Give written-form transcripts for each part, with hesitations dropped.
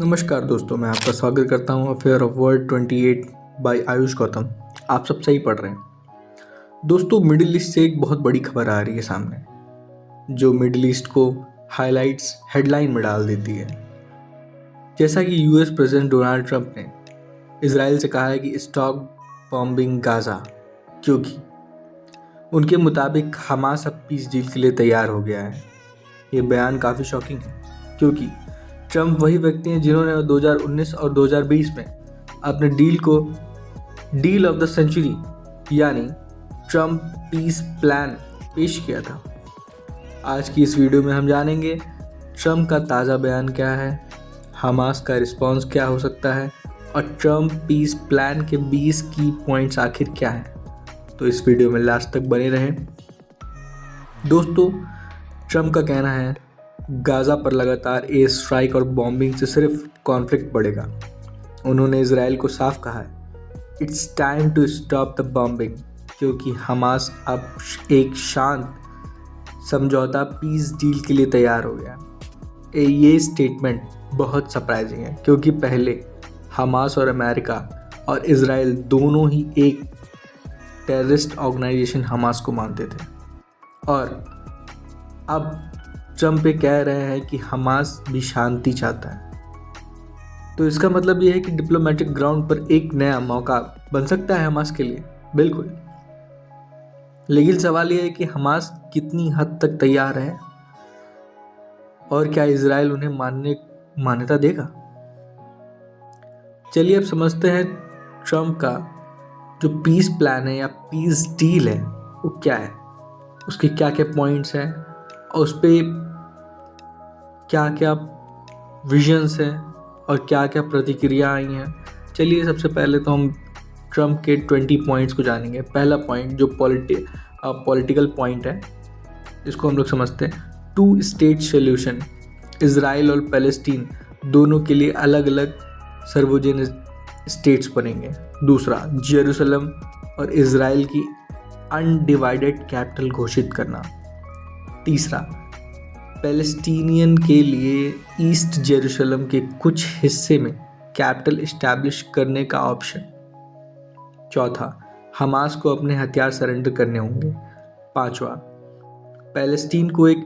नमस्कार दोस्तों, मैं आपका स्वागत करता हूँ affair of world 28 by Ayush Gautam. आप सब सही पढ़ रहे हैं दोस्तों। मिडिल ईस्ट से एक बहुत बड़ी खबर आ रही है सामने, जो मिडिल ईस्ट को हाइलाइट्स हेडलाइन में डाल देती है। जैसा कि यूएस प्रेसिडेंट डोनाल्ड ट्रंप ने इजराइल से कहा है कि स्टॉप बॉम्बिंग गाजा, क्योंकि उनके मुताबिक हमास अब पीस डील के लिए तैयार हो गया है। ये बयान काफ़ी शॉकिंग है, क्योंकि ट्रंप वही व्यक्ति हैं जिन्होंने 2019 और 2020 में अपने डील को डील ऑफ द सेंचुरी यानी ट्रंप पीस प्लान पेश किया था। आज की इस वीडियो में हम जानेंगे ट्रंप का ताज़ा बयान क्या है, हमास का रिस्पॉन्स क्या हो सकता है और ट्रंप पीस प्लान के 20 की पॉइंट्स आखिर क्या हैं। तो इस वीडियो में लास्ट तक बने रहें। दोस्तों, ट्रंप का कहना है गाज़ा पर लगातार एयर स्ट्राइक और बॉम्बिंग से सिर्फ कॉन्फ्लिक्ट बढ़ेगा। उन्होंने इजराइल को साफ कहा है it's time to stop the bombing, क्योंकि हमास अब एक शांत समझौता पीस डील के लिए तैयार हो गया। ये स्टेटमेंट बहुत सरप्राइजिंग है, क्योंकि पहले हमास और अमेरिका और इजराइल दोनों ही एक टेररिस्ट ऑर्गेनाइजेशन हमास को मानते थे, और अब ट्रंप ये कह रहे हैं कि हमास भी शांति चाहता है। तो इसका मतलब ये है कि डिप्लोमेटिक ग्राउंड पर एक नया मौका बन सकता है हमास के लिए। बिल्कुल, लेकिन सवाल ये है कि हमास कितनी हद तक तैयार है और क्या इजराइल उन्हें मान्यता देगा। चलिए अब समझते हैं ट्रंप का जो पीस प्लान है या पीस डील है वो क्या है, उसके क्या क्या पॉइंट्स हैं और उस पर क्या क्या विजन्स हैं और क्या क्या प्रतिक्रिया आई हैं। चलिए सबसे पहले तो हम ट्रंप के 20 पॉइंट्स को जानेंगे। पहला पॉइंट जो पॉलिटिकल पॉइंट है, इसको हम लोग समझते हैं 2 स्टेट सोल्यूशन। इजराइल और पैलेस्टीन दोनों के लिए अलग अलग सर्वोजन स्टेट्स बनेंगे। दूसरा, जेरूसलम और इजराइल की अनडिवाइडेड कैपिटल घोषित करना। तीसरा, पैलेस्टीनियन के लिए ईस्ट जेरूसलम के कुछ हिस्से में कैपिटल इस्टेब्लिश करने का ऑप्शन। चौथा, हमास को अपने हथियार सरेंडर करने होंगे। पांचवा, पैलेस्टीन को एक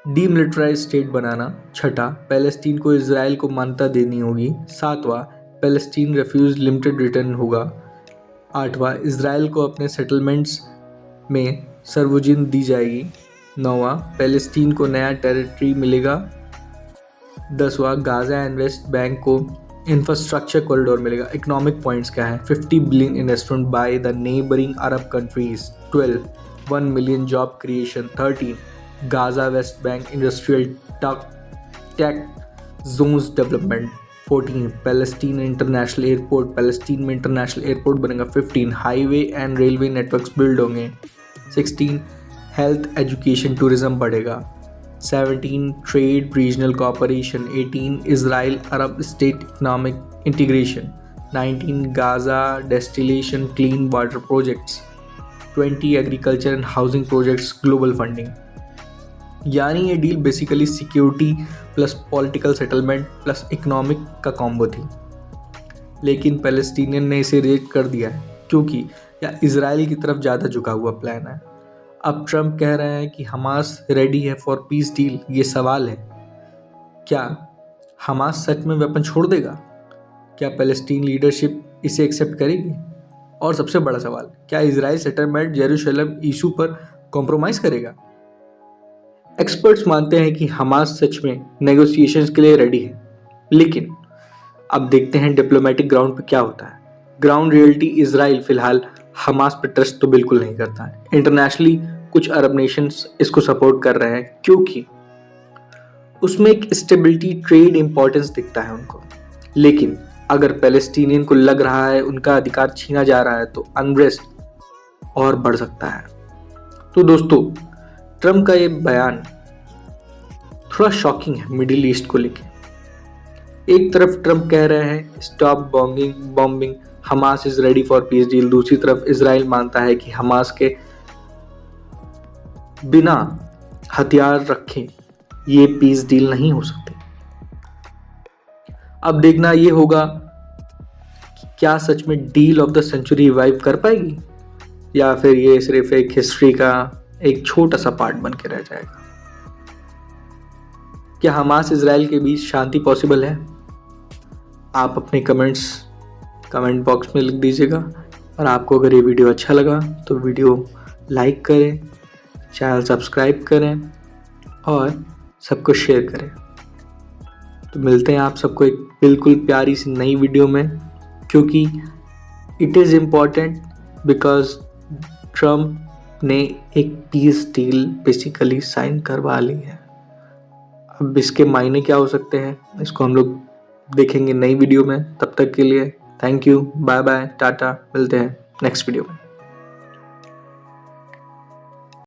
डीमिलिटराइज स्टेट बनाना। छठा, पैलेस्टीन को इजराइल को मान्यता देनी होगी। सातवां, पैलेस्टीन रेफ्यूज लिमिटेड रिटर्न होगा। आठवां, इजराइल को अपने सेटलमेंट्स में सर्वोजन दी जाएगी। नौवां, पैलेस्टीन को नया टेरिटरी मिलेगा। 10वां, गाजा एंड वेस्ट बैंक को इंफ्रास्ट्रक्चर कॉरिडोर मिलेगा। इकोनॉमिक पॉइंट्स क्या है? 50 billion investment by the neighbouring Arab countries. 12, 1 million job creation. 13, Gaza West Bank industrial tech zones development. 14, Palestine international airport, Palestine में international airport बनेगा। 15, highway and railway networks build होंगे। 16, health education tourism बढ़ेगा। 17, trade regional cooperation. 18, Israel Arab state economic integration. 19, Gaza distillation clean water projects. 20, agriculture and housing projects global funding. यानी ये deal basically security plus political settlement plus economic का combo थी। लेकिन Palestinian ने इसे reject कर दिया है, क्योंकि यह इजराइल की तरफ ज़्यादा झुका हुआ प्लान है। अब ट्रंप कह रहे हैं कि हमास रेडी है फॉर पीस डील। ये सवाल है, क्या हमास सच में वेपन छोड़ देगा? क्या पैलेस्टीन लीडरशिप इसे एक्सेप्ट करेगी? और सबसे बड़ा सवाल, क्या इजराइल सेटलमेंट जेरूशलम इशू पर कॉम्प्रोमाइज़ करेगा? एक्सपर्ट्स मानते हैं कि हमास सच में नेगोशिएशंस के लिए रेडी है, लेकिन अब देखते हैं डिप्लोमेटिक ग्राउंड पर क्या होता है। ग्राउंड रियलिटी, इजराइल फिलहाल हमास पर ट्रस्ट तो बिल्कुल नहीं करता है। इंटरनेशनली कुछ अरब नेशंस इसको सपोर्ट कर रहे हैं, क्योंकि उसमें एक स्टेबिलिटी ट्रेड इंपॉर्टेंस दिखता है उनको। लेकिन अगर पैलेस्टीनियन को लग रहा है उनका अधिकार छीना जा रहा है, तो अनरेस्ट और बढ़ सकता है। तो दोस्तों, ट्रंप का ये बयान थोड़ा शॉकिंग है मिडिल ईस्ट को लेके। एक तरफ ट्रंप कह रहे हैं stop bombing, Hamas is ready for peace deal. दूसरी तरफ इजराइल मानता है कि हमास के बिना हथियार रखे ये पीस डील नहीं हो सकती। अब देखना ये होगा कि क्या सच में deal of the century revive कर पाएगी या फिर ये सिर्फ एक हिस्ट्री का एक छोटा सा पार्ट बन के रह जाएगा। क्या हमास इजराइल के बीच शांति पॉसिबल है? आप अपने कमेंट बॉक्स में लिख दीजिएगा। और आपको अगर ये वीडियो अच्छा लगा तो वीडियो लाइक करें, चैनल सब्सक्राइब करें और सबको शेयर करें। तो मिलते हैं आप सबको एक बिल्कुल प्यारी सी नई वीडियो में, क्योंकि it is important because Trump ने एक पीस डील बेसिकली साइन करवा ली है। अब इसके मायने क्या हो सकते हैं इसको हम लोग देखेंगे नई वीडियो में। तब तक के लिए thank you, bye bye, tata, मिलते हैं नेक्स्ट वीडियो में।